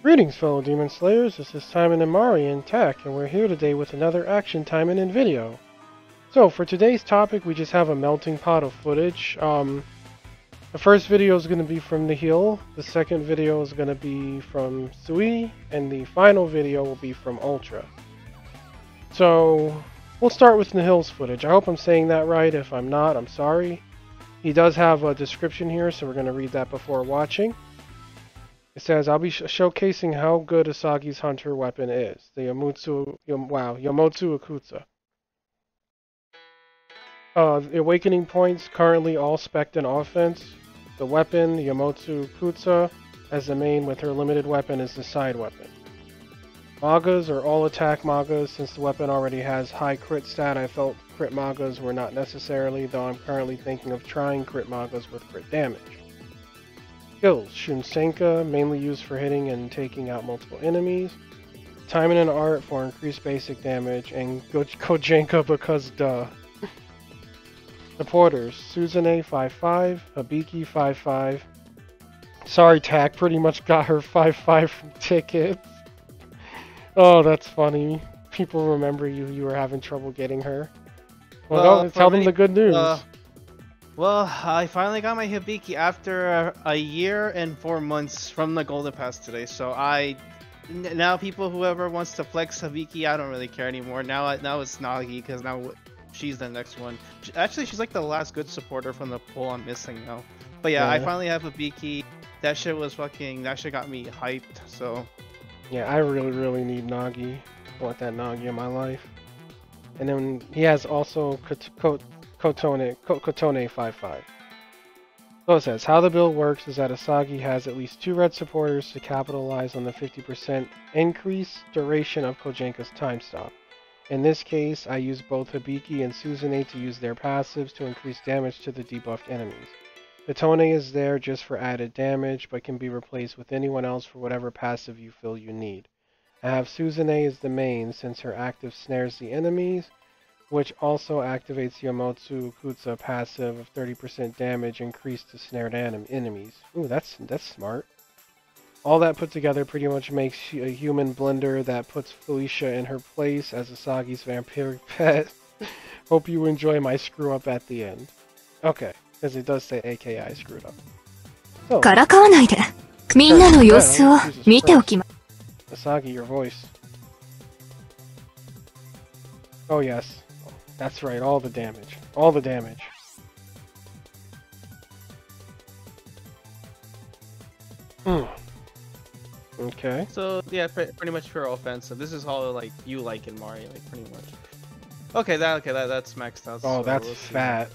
Greetings, fellow Demon Slayers. This is Taimanin Mari in Tech, and we're here today with another Action Taimanin video. So, for today's topic, we just have a melting pot of footage. The first video is going to be from Nihil, the second video is going to be from Sui, and the final video will be from Ultra. So, we'll start with Nihil's footage. I hope I'm saying that right. If I'm not, I'm sorry. He does have a description here, so we're going to read that before watching. It says, I'll be showcasing how good Asagi's hunter weapon is, the Yomotsu Akutsu. The awakening points, currently all spec'd in offense. The weapon, Yomotsu Akutsu, as the main with her limited weapon is the side weapon. Magas are all attack Magas. Since the weapon already has high crit stat, I felt crit Magas were not necessarily, though I'm currently thinking of trying crit Magas with crit damage. Skills, Shunsenka, mainly used for hitting and taking out multiple enemies. Taimanin art for increased basic damage, and Kojenka because duh. Supporters, Suzune 5-5, Hibiki 5-5. Sorry, Tak, pretty much got her 5-5 from tickets. Oh, that's funny. People remember you were having trouble getting her. Well, tell them the good news. Well, I finally got my Hibiki after a year and 4 months from the Golden Pass today. So now whoever wants to flex Hibiki, I don't really care anymore. Now it's Nagi because now she's the next one. Actually, she's like the last good supporter from the pool I'm missing now. But yeah, I finally have Hibiki. That shit got me hyped. So yeah, I really need Nagi. I want that Nagi in my life. And then he has also Kotone 5-5. So it says, how the build works is that Asagi has at least 2 red supporters to capitalize on the 50% increase duration of Kojenka's time stop. In this case, I use both Hibiki and Suzune to use their passives to increase damage to the debuffed enemies. Kotone is there just for added damage, but can be replaced with anyone else for whatever passive you feel you need. I have Suzune as the main since her active snares the enemies, which also activates Yomotsu Akutsu passive of 30% damage increased to snared enemies. Ooh, that's smart. All that put together pretty much makes a human blender that puts Felicia in her place as Asagi's vampiric pet. Hope you enjoy my screw up at the end. Okay, because it does say AKI screwed up. So, Asagi, your voice. Oh yes. That's right, all the damage. All the damage. Okay. So yeah, pretty much pure offensive. This is all like you like in Mario, like pretty much. Okay, that's maxed out. Oh, so that's fat.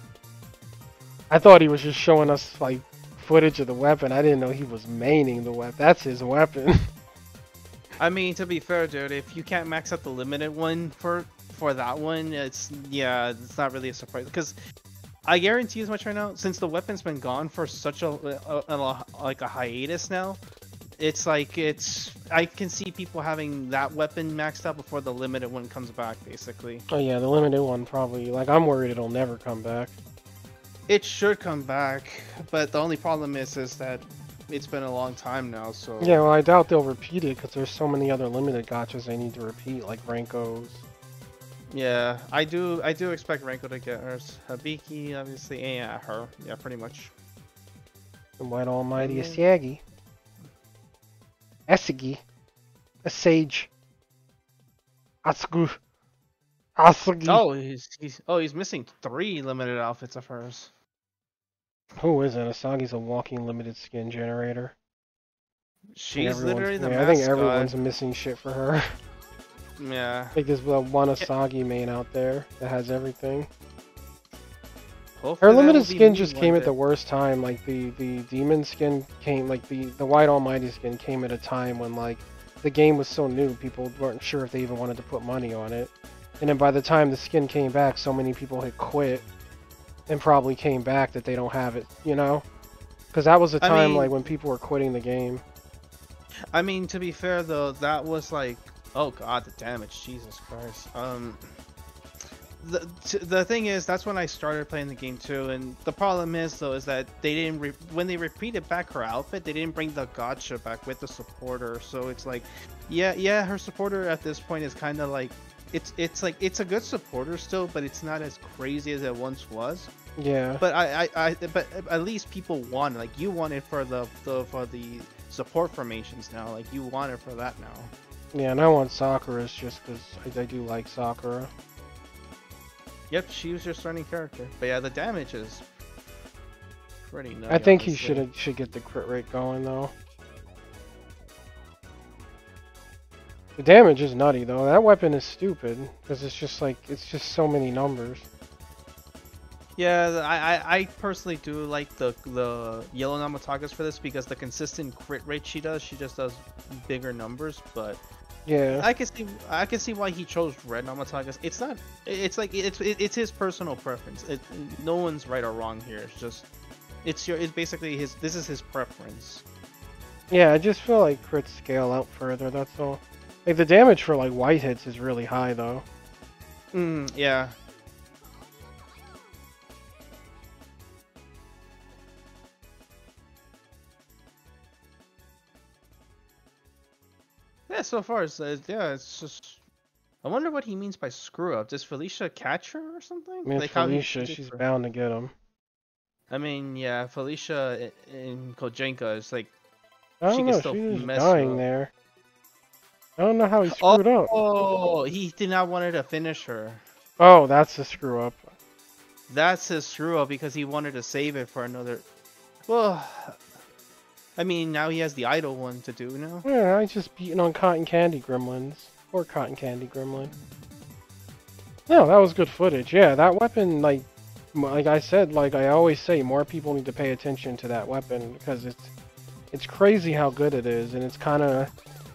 I thought he was just showing us like footage of the weapon. I didn't know he was maining the weapon. That's his weapon. I mean, to be fair, dude, if you can't max out the limited one for that one, it's not really a surprise, because I guarantee as much right now, since the weapon's been gone for such a hiatus now, it's like I can see people having that weapon maxed out before the limited one comes back, basically. Oh yeah, the limited one probably, like, I'm worried it'll never come back. It should come back, but the only problem is that it's been a long time now, so yeah, well, I doubt they'll repeat it because there's so many other limited gachas they need to repeat, like Ranko's. Yeah, I do expect Renko to get hers. Hibiki, obviously, and yeah, her. Yeah, pretty much. The White Almighty Asagi. Asagi. Asage. Asugu. Asagi. Oh, he's missing 3 limited outfits of hers. Who is it? Asagi's a walking limited skin generator. She's literally the mascot. I think everyone's missing shit for her. Yeah. I think there's one Asagi main out there that has everything. Hopefully her limited skin just came at the worst time. Like the demon skin came, like the White Almighty skin came at a time when like the game was so new, people weren't sure if they even wanted to put money on it. And then by the time the skin came back, so many people had quit and probably came back that they don't have it, you know? Because that was a time like when people were quitting the game. I mean, to be fair though, that was like, oh god, the damage, Jesus Christ. the thing is, that's when I started playing the game too, and the problem is though is that they didn't when they repeated back her outfit, they didn't bring the gotcha back with the supporter. So it's like, yeah, her supporter at this point is kind of like, it's like it's a good supporter still, but it's not as crazy as it once was. Yeah. But but at least people want it. Like you want it for the support formations now. Like you want it for that now. Yeah, and I want Sakura's just because I do like Sakura. Yep, she was your starting character. But yeah, the damage is pretty nutty. I think honestly. he should get the crit rate going though. The damage is nutty though. That weapon is stupid because it's just so many numbers. Yeah, I personally do like the yellow Namatagas for this because the consistent crit rate she just does bigger numbers, but Yeah. I can see why he chose red Namatagas. It's not, it's like it's his personal preference. No one's right or wrong here. It's just it's basically this is his preference. Yeah, I just feel like crits scale out further, that's all. Like the damage for like white hits is really high though. Yeah. Yeah, so far it's just. I wonder what he means by screw up. Does Felicia catch her or something? I mean, Like Felicia, she's bound to get him. I mean, yeah, Felicia in Kojenka is like I she don't can know, still she's mess dying up. there. I don't know how he screwed up. Oh, he did not want her to finish her. Oh, that's the screw up. That's his screw up because he wanted to save it for another. Well, I mean, now he has the idle one to do now. Yeah, I just beaten on cotton candy gremlins. Or cotton candy gremlin. No, that was good footage. Yeah, that weapon, like I said, like I always say, more people need to pay attention to that weapon because it's crazy how good it is, and it's kind of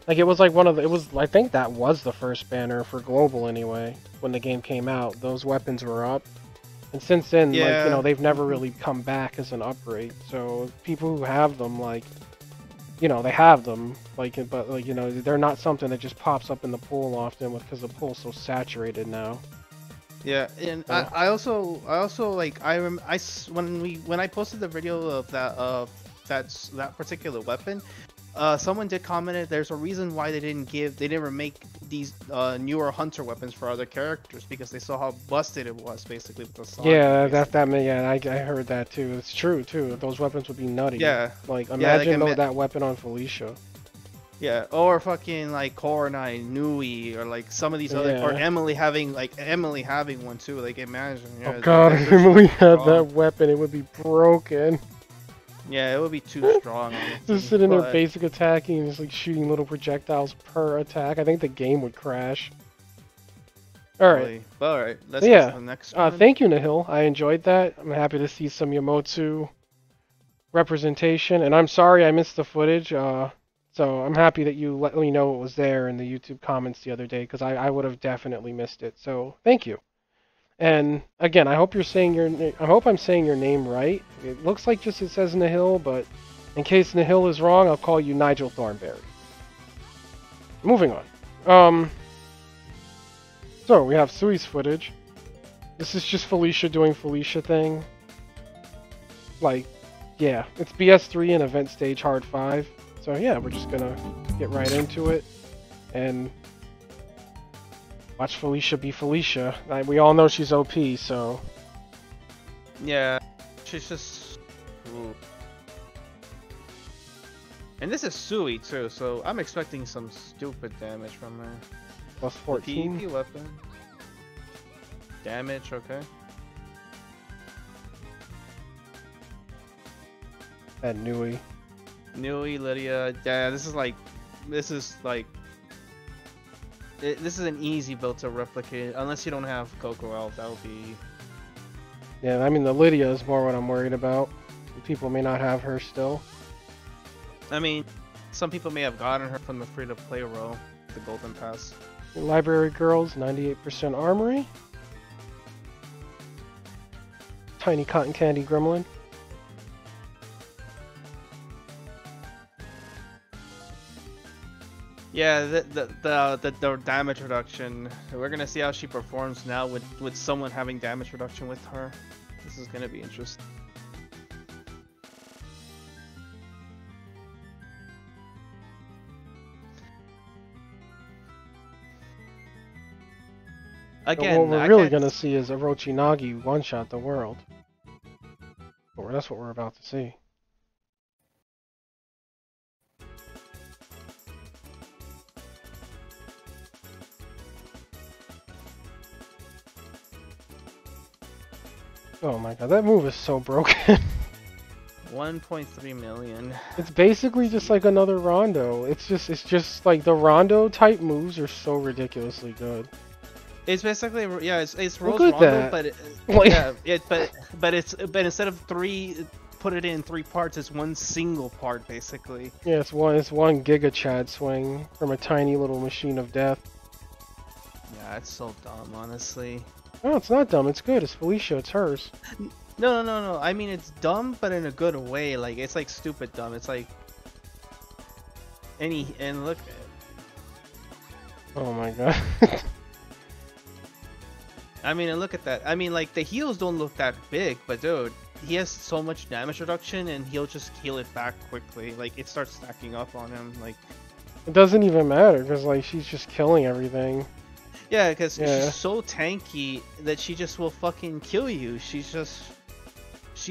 like it was like I think that was the first banner for global anyway when the game came out. Those weapons were up, and since then, like you know, they've never really come back as an upgrade. So people who have them, like you know, they have them, like, but like you know, they're not something that just pops up in the pool often because the pool's so saturated now. Yeah, and Yeah. I also like when I posted the video of that particular weapon, someone did comment it. There's a reason why they didn't remake these newer hunter weapons for other characters because they saw how busted it was basically with the song. Yeah, I heard that too. It's true too. Those weapons would be nutty. Yeah. Like imagine that weapon on Felicia. Yeah, or fucking like Koronai, Nui, or like some of these other, or Emily having one too. Like imagine. Yeah, oh god, if Emily had that weapon, it would be broken. Yeah, it would be too strong. Just sitting there basic attacking and just like shooting little projectiles per attack. I think the game would crash. Alright. Alright, let's get to the next one. Thank you, Nihil. I enjoyed that. I'm happy to see some Yamotsu representation, and I'm sorry I missed the footage. So I'm happy that you let me know it was there in the YouTube comments the other day, because I would have definitely missed it. So thank you. And again, I hope I'm saying your name right. It looks like just it says Nihil, but in case Nihil is wrong, I'll call you Nigel Thornberry. Moving on. So we have Sui's footage. This is just Felicia doing Felicia thing. Like, yeah, it's BS3 and event stage hard 5. So yeah, we're just gonna get right into it and watch Felicia be Felicia. We all know she's OP, so yeah, she's just. Ooh. And this is Sui too, so I'm expecting some stupid damage from her. Plus 14. PvP weapon. Damage, okay. That Nui. Nui, Lydia, yeah, this is an easy build to replicate, unless you don't have Coco Elf, that would be... Yeah, I mean the Lydia is more what I'm worried about. People may not have her still. I mean, some people may have gotten her from the free-to-play row, the Golden Pass. Library Girls, 98% Armory. Tiny Cotton Candy Gremlin. Yeah, the damage reduction. We're gonna see how she performs now with someone having damage reduction with her. This is gonna be interesting. Again, what we're I really can't. gonna see is Orochi one-shot the world. Or that's what we're about to see. Oh my god, that move is so broken. 1.3 million. It's basically just like another Rondo. It's just like the Rondo type moves are so ridiculously good. It's basically it's Rose Look at Rondo, that. but but instead of three, put it in three parts. It's one single part basically. Yeah, it's one Giga Chad swing from a tiny little machine of death. Yeah, it's so dumb, honestly. No, it's not dumb. It's good. It's Felicia. It's hers. No. I mean, it's dumb, but in a good way. Like, it's like stupid dumb. It's like and look. Oh my god. I mean, and look at that. I mean, like the heals don't look that big, but dude, he has so much damage reduction, and he'll just heal it back quickly. Like it starts stacking up on him. Like It doesn't even matter because like she's just killing everything. yeah, because she's so tanky that she just will fucking kill you. She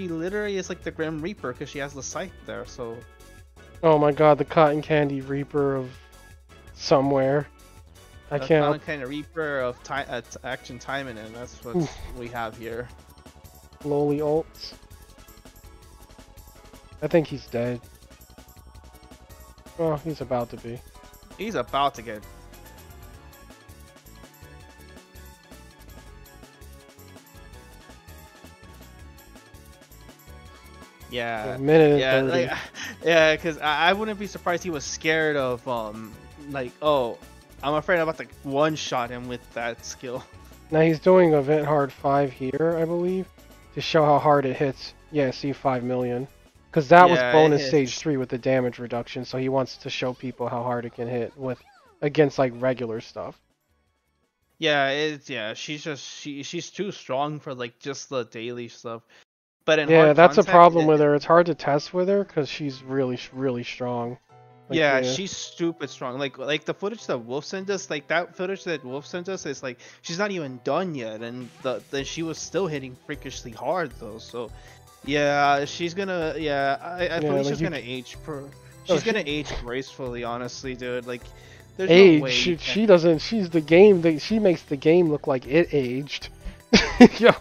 literally is like the Grim Reaper because she has the scythe there. So. Oh my god, the Cotton Candy Reaper of somewhere. I can't. Kind of Reaper of Action Taimanin. That's what we have here. Lowly ults. I think he's dead. Oh, he's about to be. He's about to get. Yeah. A minute and 30. Like, yeah, because I wouldn't be surprised he was scared of like, oh, I'm afraid I'm about to one-shot him with that skill. Now he's doing Event Hard 5 here, I believe, to show how hard it hits. Yeah, see 5 million. Because that was bonus stage 3 with the damage reduction, so he wants to show people how hard it can hit against like regular stuff. Yeah, she's too strong for like just the daily stuff. But in yeah, hard that's contact, a problem with her. It's hard to test with her because she's really strong. Like, yeah, she's stupid strong. Like the footage that Wolf sent us, like that footage that Wolf sent us is like she's not even done yet, and then she was still hitting freakishly hard though. So yeah, she's gonna I believe she's gonna age she's gonna age gracefully, honestly, dude. Like there's age, no way she doesn't. She's the game. She makes the game look like it aged. Yo.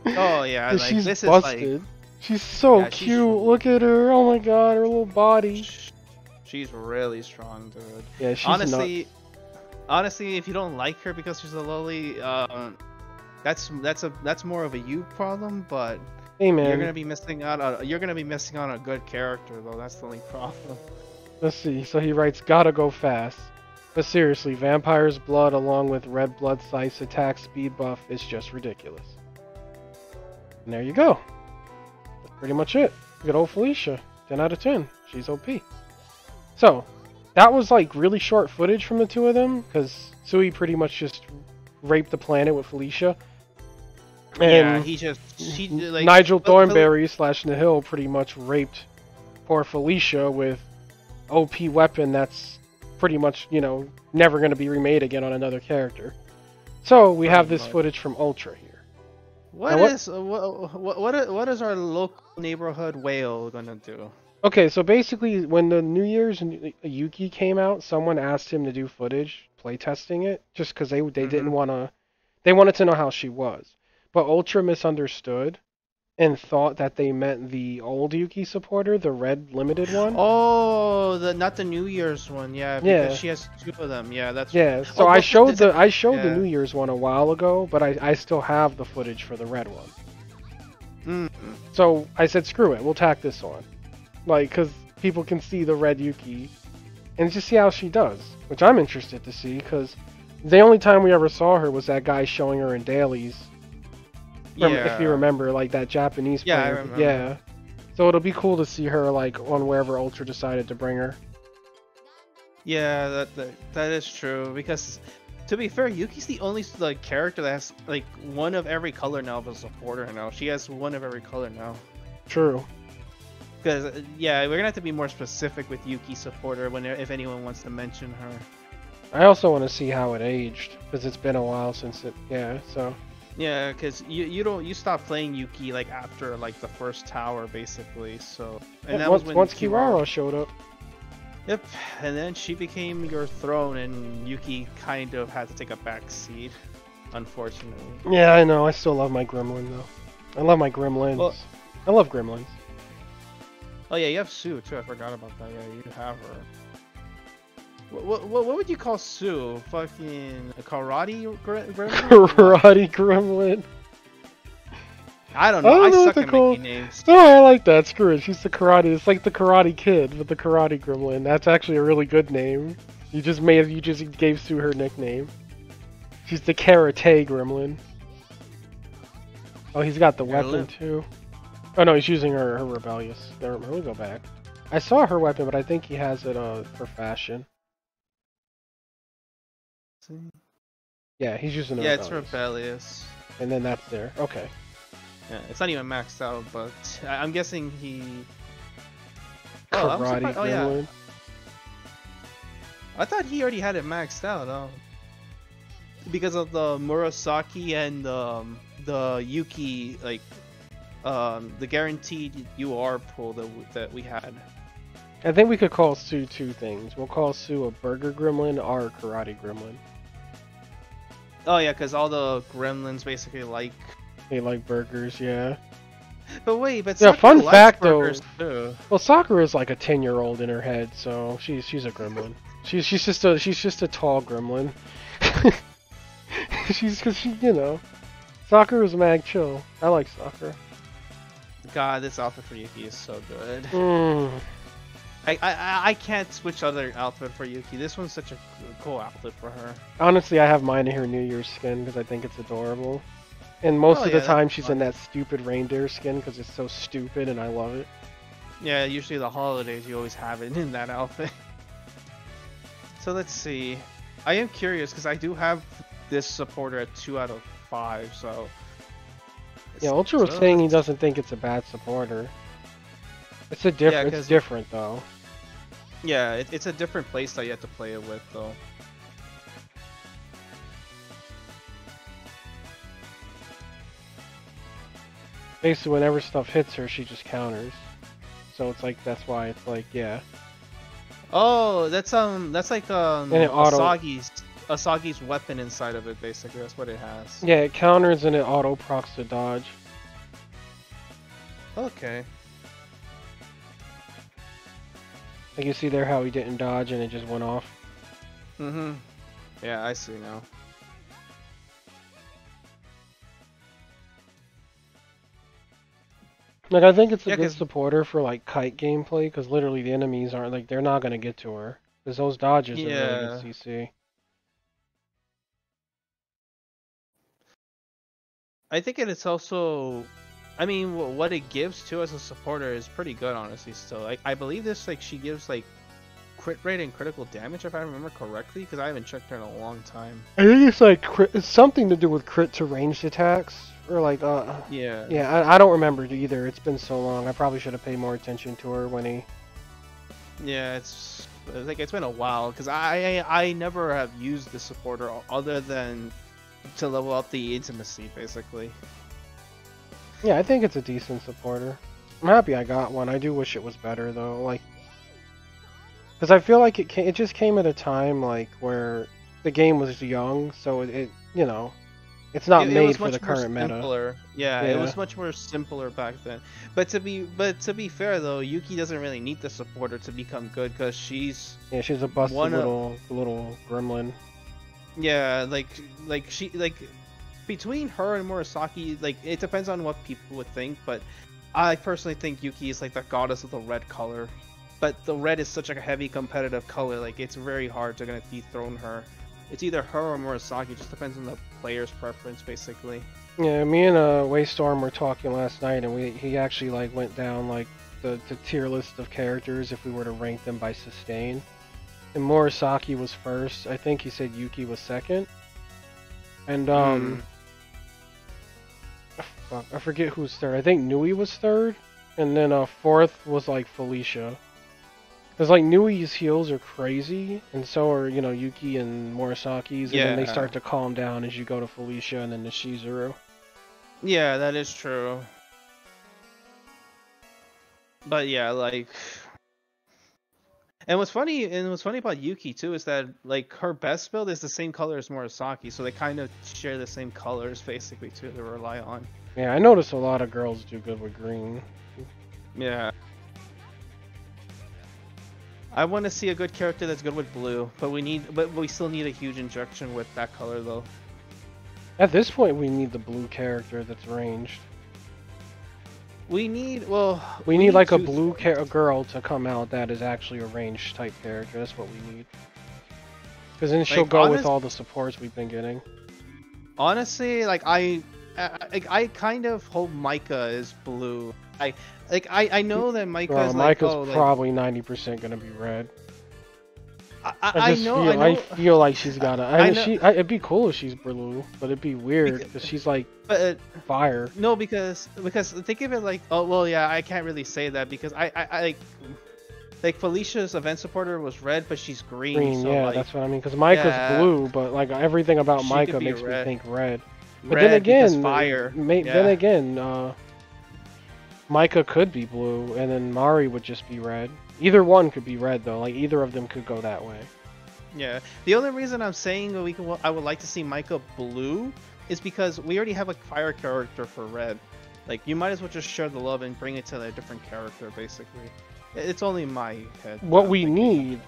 Oh yeah, like she's this busted. is like she's so cute. Look at her. Oh my god, her little body. She's really strong, dude. Yeah, she's honestly, if you don't like her because she's a lowly, that's more of a you problem. But hey man, you're gonna be missing out on a good character though. That's the only problem. Let's see. So he writes, gotta go fast. But seriously, Vampire's Blood along with Red Blood Scythe's attack speed buff is just ridiculous. And there you go. That's pretty much it. Good old Felicia. 10 out of 10. She's OP. So, that was like really short footage from the two of them, because Sui pretty much just raped the planet with Felicia. And yeah, like, Nigel Thornberry / Nihil pretty much raped poor Felicia with OP weapon that's pretty much, never going to be remade again on another character. So, we have this footage from Ultra here. What is our local neighborhood whale gonna do? Okay, so basically, when the New Year's Yuki came out, someone asked him to do footage, playtesting it, just because they didn't want to. They wanted to know how she was, but Ultra misunderstood and thought that they meant the old Yuki supporter, the red limited one. Oh, not the New Year's one, yeah. Because she has two of them, yeah. That's So I showed the New Year's one a while ago, but I still have the footage for the red one. So I said, screw it, we'll tack this on. Like, because people can see the red Yuki and just see how she does, which I'm interested to see, because the only time we ever saw her was that guy showing her in dailies. If you remember, like that Japanese player. Yeah, I remember. Yeah. So it'll be cool to see her, like, on wherever Ultra decided to bring her. Yeah, that is true. Because to be fair, Yuki's the only like character that has like one of every color now of a supporter now. She has one of every color now. True. Because yeah, we're gonna have to be more specific with Yuki supporter when if anyone wants to mention her. I also want to see how it aged because it's been a while since it. Yeah, so. Yeah, because you stop playing Yuki like after like the first tower basically. So and that was when once Kirara showed up. Yep, and then she became your throne, and Yuki kind of had to take a back seat, unfortunately. Yeah, I know. I still love my Gremlin though. I love my Gremlins. Well, I love Gremlins. oh yeah, you have Sue too. I forgot about that. Yeah, you have her. What would you call Sue? Fucking a karate gremlin? Karate Gremlin. I don't know. I know suck what at to call. making names. No, I like that. Screw it. She's the karate. It's like the Karate Kid with the Karate Gremlin. That's actually a really good name. You just gave Sue her nickname. She's the Karate Gremlin. Oh, he's got the weapon too. Oh no, he's using her rebellious. Never mind. Let me go back. I saw her weapon, but I think he has it for fashion. Yeah, he's using the rebellious. It's rebellious. And then that's there. Okay. Yeah, it's not even maxed out, but I'm guessing he. Karate oh yeah. Gremlin. I thought he already had it maxed out. Oh. Because of the Murasaki and the Yuki, like the guaranteed UR pool that we had. I think we could call Sue two things. We'll call Sue a Burger Gremlin or a Karate Gremlin. Oh yeah, because all the gremlins basically like... They like burgers, yeah. But wait, but yeah, Sakura fun fact though. Too. Well, Sakura is like a 10-year-old in her head, so she's a gremlin. she's just a tall gremlin. Cause she, you know, Sakura's mad chill. I like Sakura. God, this outfit for Yuki is so good. Mm. I can't switch other outfit for Yuki. This one's such a cool outfit for her. Honestly, I have mine in her New Year's skin because I think it's adorable. And most of the time she's in that stupid reindeer skin because it's so stupid and I love it. Yeah, usually the holidays you always have it in that outfit. So let's see. I am curious because I do have this supporter at 2 out of 5, so... Yeah, Ultra was saying he doesn't think it's a bad supporter. It's a different. It's different though. Yeah, it's a different playstyle you have to play it with though. Basically, whenever stuff hits her, she just counters. So it's like that's why it's like yeah. Oh, that's like Asagi's weapon inside of it. Basically, that's what it has. Yeah, it counters and it auto procs to dodge. Okay. Like you see there how he didn't dodge and it just went off. Mm-hmm. Yeah, I see now. Like I think it's a good supporter for like kite gameplay because literally the enemies aren't like they're not gonna get to her because those dodges are really good CC. I think it's also, I mean, what it gives to as a supporter is pretty good, honestly. Still, like I believe this, like she gives like crit rate and critical damage, if I remember correctly, because I haven't checked her in a long time. I think it's like it's something to do with crit to ranged attacks, or like yeah. I don't remember either. It's been so long. I probably should have paid more attention to her when he. Yeah, it's like it's been a while because I never have used the supporter other than to level up the intimacy, basically. Yeah, I think it's a decent supporter. I'm happy I got one. I do wish it was better though, like, because I feel like it just came at a time like where the game was young, so it you know, it's not made for the current meta. Yeah, it was much more simpler back then. But to be fair though, Yuki doesn't really need the supporter to become good because she's she's a busted little gremlin. Yeah, like between her and Murasaki, like it depends on what people would think, but I personally think Yuki is like the goddess of the red color. But the red is such a heavy competitive color, like it's very hard to gonna dethrone her. It's either her or Murasaki, just depends on the player's preference, basically. Yeah, me and Waystorm were talking last night, and he actually like went down like the tier list of characters if we were to rank them by sustain. and Murasaki was first. I think he said Yuki was second. And fuck, I forget who's third. I think Nui was third, and then fourth was like Felicia. Cause like Nui's heals are crazy, and so are Yuki and Murasaki's, and then they start to calm down as you go to Felicia and then to Shizuru. Yeah, that is true. But yeah, like, and what's funny about Yuki too is that like her best build is the same color as Murasaki, so they kind of share the same colors basically too to rely on. Yeah, I notice a lot of girls do good with green. Yeah. I want to see a good character that's good with blue, but we still need a huge injection with that color though. At this point, we need the blue character that's ranged. We need like a blue girl to come out that is actually a ranged type character. That's what we need. Because then she'll go with all the supports we've been getting. Honestly, like I kind of hope Micah is blue. I know that Micah's probably 90% gonna be red. I feel like she's gotta. It'd be cool if she's blue, but it'd be weird because she's like fire. No, because think of it like, oh well, yeah, I can't really say that because I like Felicia's event supporter was red, but she's green. Green, so yeah, like, that's what I mean. Because Micah's blue, but like everything about Micah makes me think red. But red then again, fire. Then again, Micah could be blue, and then Mari would just be red. Either one could be red though. Like either of them could go that way. Yeah. The only reason I'm saying I would like to see Micah blue is because we already have a fire character for red. Like you might as well just share the love and bring it to a different character. Basically, it's only my head. What we need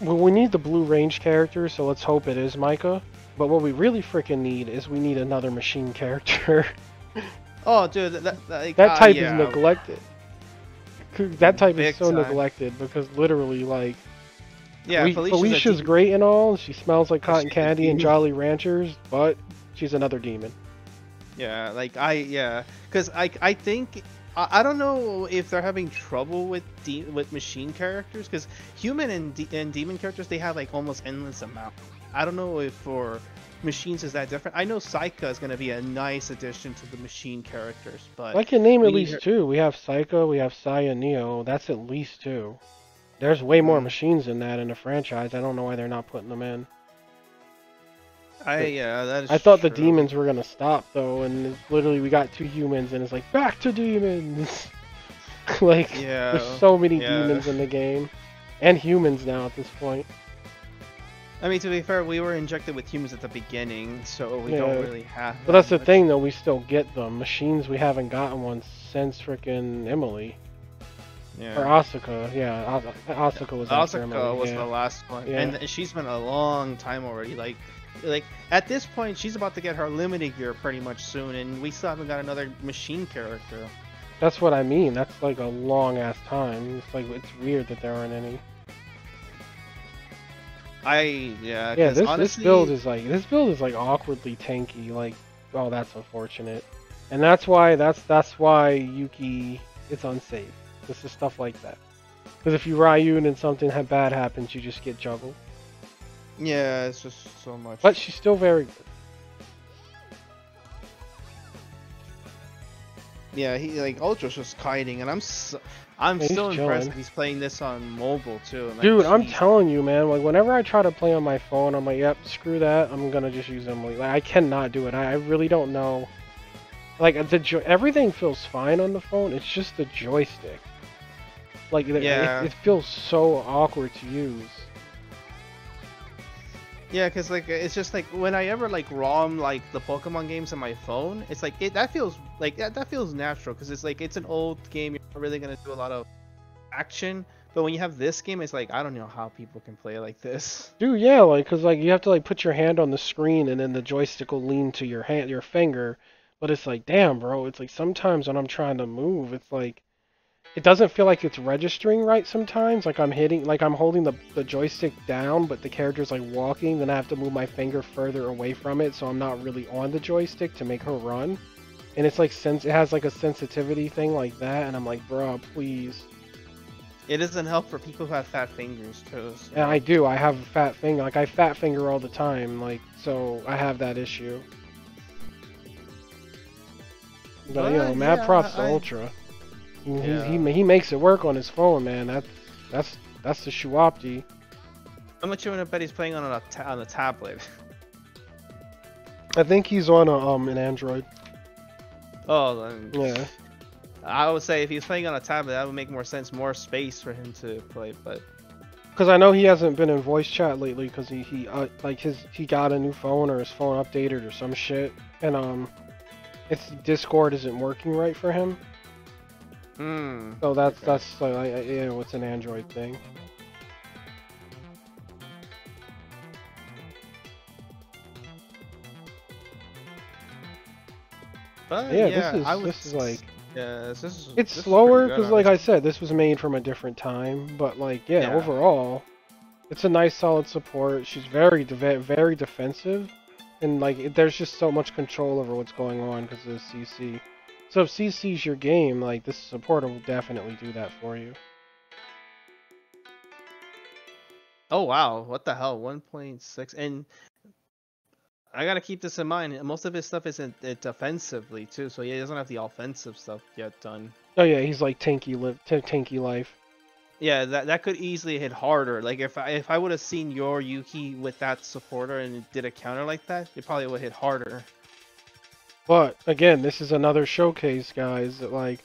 the blue range character. So let's hope it is Micah. But what we really freaking need is we need another machine character. Oh, dude, that type is neglected. That type is so neglected because literally, like, yeah, Felicia's great and all. She smells like cotton candy and Jolly Ranchers, but she's another demon. Yeah, like because I think I don't know if they're having trouble with machine characters because human and demon characters they have like almost endless amount. I don't know if for machines is that different. I know Saika is going to be a nice addition to the machine characters, but I can name at least two. We have Saika, we have Sai and Neo. That's at least two. There's way more machines than that in the franchise. I don't know why they're not putting them in. That is I thought true. the demons were going to stop though, and it's literally we got two humans and it's like back to demons. Like there's so many demons in the game and humans now at this point. I mean, to be fair, we were injected with humans at the beginning, so we don't really have. But that's the thing, though. We still get them. Machines, we haven't gotten one since frickin' Emily. Yeah. Or Asuka. Yeah, Asuka was after Emily. Asuka was the last one, and she's been a long time already. Like at this point, she's about to get her limited gear pretty much soon, and we still haven't got another machine character. That's what I mean. That's like a long ass time. It's like it's weird that there aren't any. This build is like awkwardly tanky. Like, oh, that's unfortunate, and that's why Yuki is unsafe. This is stuff like that. Because if you Ryun and something bad happens, you just get juggled. Yeah, it's just so much. But she's still very good. Yeah, he like Ultra's just kiting, and I'm still impressed that he's playing this on mobile too. Like, dude, I'm telling you, man. Like whenever I try to play on my phone, I'm like, yep, screw that. I'm gonna just use Emily. Like I cannot do it. I really don't know. Like everything feels fine on the phone. It's just the joystick. Like it feels so awkward to use. Yeah, cause like it's just like when I ever like ROM like the Pokemon games on my phone, it's like that feels natural because it's like it's an old game. You're not really gonna do a lot of action, but when you have this game, it's like I don't know how people can play like this. Dude, yeah, like cause like you have to like put your hand on the screen and then the joystick will lean to your finger, but it's like damn, bro. It's like sometimes when I'm trying to move, it's like. It doesn't feel like it's registering right sometimes, like I'm holding the joystick down, but the character's like walking, then I have to move my finger further away from it, so I'm not really on the joystick to make her run. And it's like, it has like a sensitivity thing like that, and I'm like, bruh, please. It doesn't help for people who have fat fingers too. So. Yeah, I do. I have a fat finger. Like I fat finger all the time. Like so, I have that issue. But you know, mad props to Ultra. He makes it work on his phone, man. That's the Shuopti. How much you want to bet he's playing on a tablet? I think he's on an Android. Oh, then yeah. I would say if he's playing on a tablet, that would make more sense, more space for him to play. But because I know he hasn't been in voice chat lately, because he got a new phone or his phone updated or some shit, and its Discord isn't working right for him. So that's you know, it's an Android thing. But yeah, this is like. Yeah, it's slower because, like I said, this was made from a different time. But like, yeah, overall, it's a nice, solid support. She's very defensive, and like, there's just so much control over what's going on because of the CC. So if CC's your game, like this supporter will definitely do that for you. Oh wow, what the hell? 1.6, and I gotta keep this in mind. Most of his stuff isn't defensively too, so he doesn't have the offensive stuff yet done. Oh yeah, he's like tanky life. Yeah, that could easily hit harder. Like if I would have seen your Yuki with that supporter and it did a counter like that, it probably would hit harder. But again, this is another showcase, guys. That like,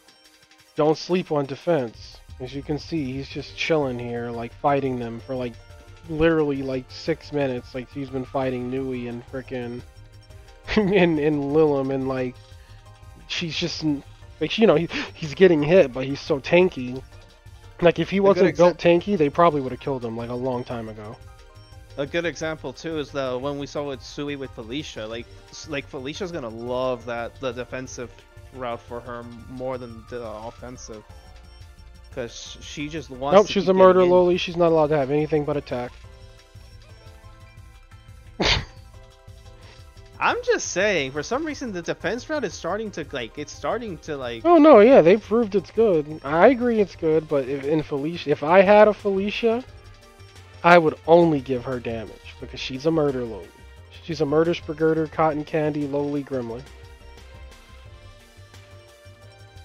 don't sleep on defense. As you can see, he's just chilling here, like fighting them for like. Literally like 6 minutes, like he's been fighting Nui and frickin' and Lilim, and like she's just like, you know, he's getting hit, but he's so tanky. Like if he wasn't built tanky, they probably would have killed him like a long time ago. A good example too is the one we saw with Sui with Felicia. Like Felicia's gonna love the defensive route for her more than the offensive. Because she just wants Nope, she's a murder loli. She's not allowed to have anything but attack. I'm just saying, for some reason, the defense route is starting to like. Oh no, yeah, they proved it's good. I agree it's good, but if I had a Felicia, I would only give her damage because she's a murder loli. She's a murder spagurter, cotton candy, loli gremlin.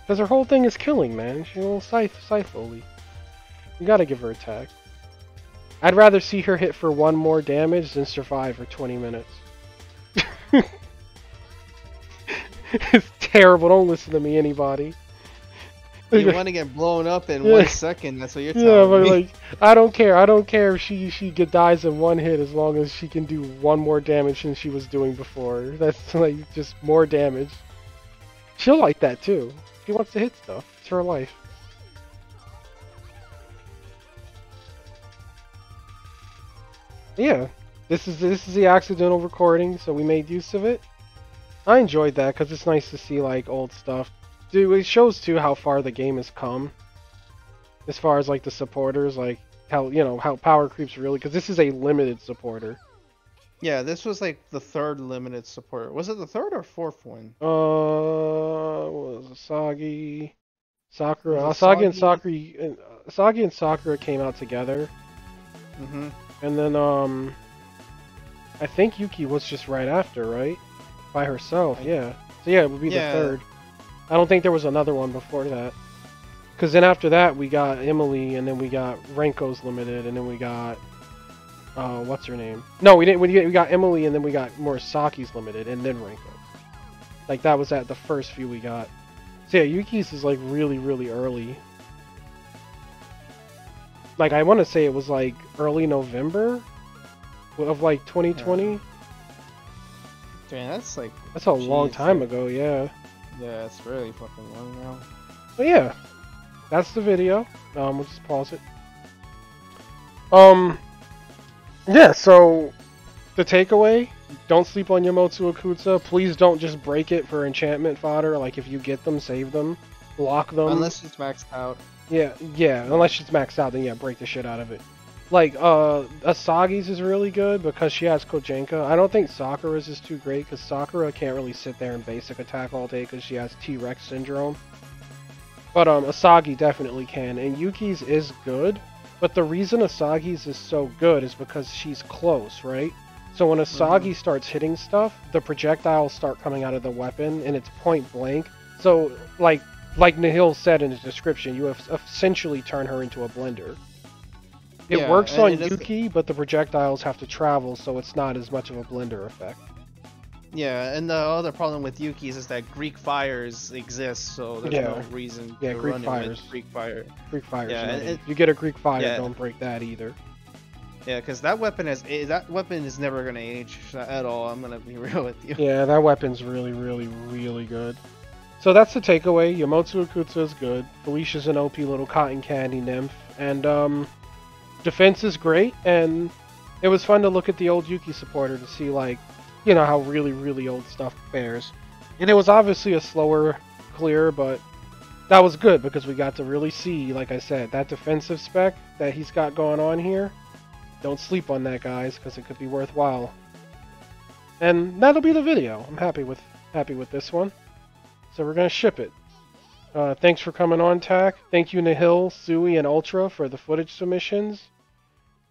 Because her whole thing is killing, man. She's a little scythe loli. You gotta give her attack. I'd rather see her hit for 1 more damage than survive for 20 minutes. It's terrible. Don't listen to me, anybody. You want to get blown up in 1 second. That's what you're telling me. Yeah, but like, I don't care. I don't care if she dies in 1 hit as long as she can do 1 more damage than she was doing before. That's like just more damage. She'll like that too. She wants to hit stuff. It's her life. Yeah, this is the accidental recording, so we made use of it. I enjoyed that because it's nice to see like old stuff. Dude, it shows too how far the game has come. As far as like the supporters, like how, you know, how power creeps really, because this is a limited supporter. Yeah, this was like the 3rd limited supporter. Was it the 3rd or 4th one? What was it? Asagi, Sakura. Asagi and Sakura came out together. And then I think Yuki was just right after, right? By herself, yeah. So yeah, it would be the 3rd. I don't think there was another one before that. Because then after that, we got Emily, and then we got Renko's limited, and then we got what's her name? No, we didn't. We got Emily, and then we got Murasaki's limited, and then Renko. Like that was at the first few we got. So yeah, Yuki's is like really, really early. Like I want to say it was like early November of like 2020. Damn, that's like. That's a long time ago, yeah. Yeah, it's really fucking long now. But yeah, that's the video. We'll just pause it. Yeah, so the takeaway, don't sleep on Yamotsu Akutsu. Please don't just break it for enchantment fodder. Like if you get them, save them, lock them. Unless it's maxed out. Yeah, unless it's maxed out, then yeah, break the shit out of it. Like, Asagi's is really good because she has Kojenka. I don't think Sakura's is too great because Sakura can't really sit there and basic attack all day because she has T-Rex syndrome. But Asagi definitely can, and Yuki's is good. But the reason Asagi's is so good is because she's close, right? So when Asagi starts hitting stuff, the projectiles start coming out of the weapon, and it's point blank. So like Nihil said in his description, you have essentially turned her into a blender. It works on Yuki, but the projectiles have to travel, so it's not as much of a blender effect. Yeah, and the other problem with Yuki's is that Greek fires exist, so there's no reason to Greek run fires. it with Greek fire. Greek fires. Yeah, you get a Greek fire, don't break that either. Yeah, because that weapon is never gonna age at all. I'm gonna be real with you. Yeah, that weapon's really, really, really good. So that's the takeaway. Yamotsu Akutsu is good. Felicia's an OP little cotton candy nymph, and defense is great. And it was fun to look at the old Yuki supporter to see how really, really old stuff fares. And it was obviously a slower clear, but that was good because we got to really see, like I said, that defensive spec that he's got going on here. Don't sleep on that, guys, because it could be worthwhile. And that'll be the video. I'm happy with this one. So we're gonna ship it. Thanks for coming on, Tack. Thank you, Nihil, Sui, and Ultra for the footage submissions.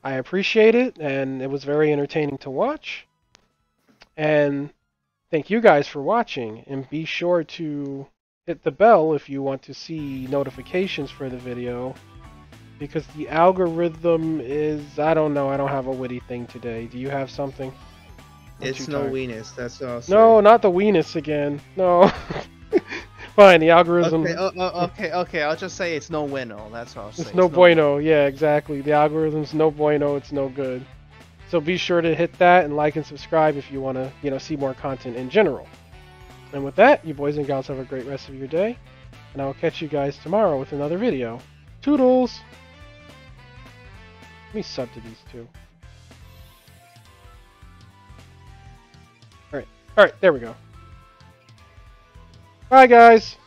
I appreciate it, and it was very entertaining to watch. And thank you guys for watching, and be sure to hit the bell if you want to see notifications for the video, because the algorithm is, I don't know, I don't have a witty thing today. Do you have something? It's no weenus, that's all. No, not the weenus again. No. Fine, the algorithm. Okay, I'll just say it's no bueno, that's all I'll say. It's no bueno, yeah, exactly. The algorithm's no bueno, it's no good. So be sure to hit that and like and subscribe if you want to, see more content in general. And with that, you boys and gals have a great rest of your day, and I will catch you guys tomorrow with another video. Toodles! Let me sub to these two. Alright, there we go. Bye, guys!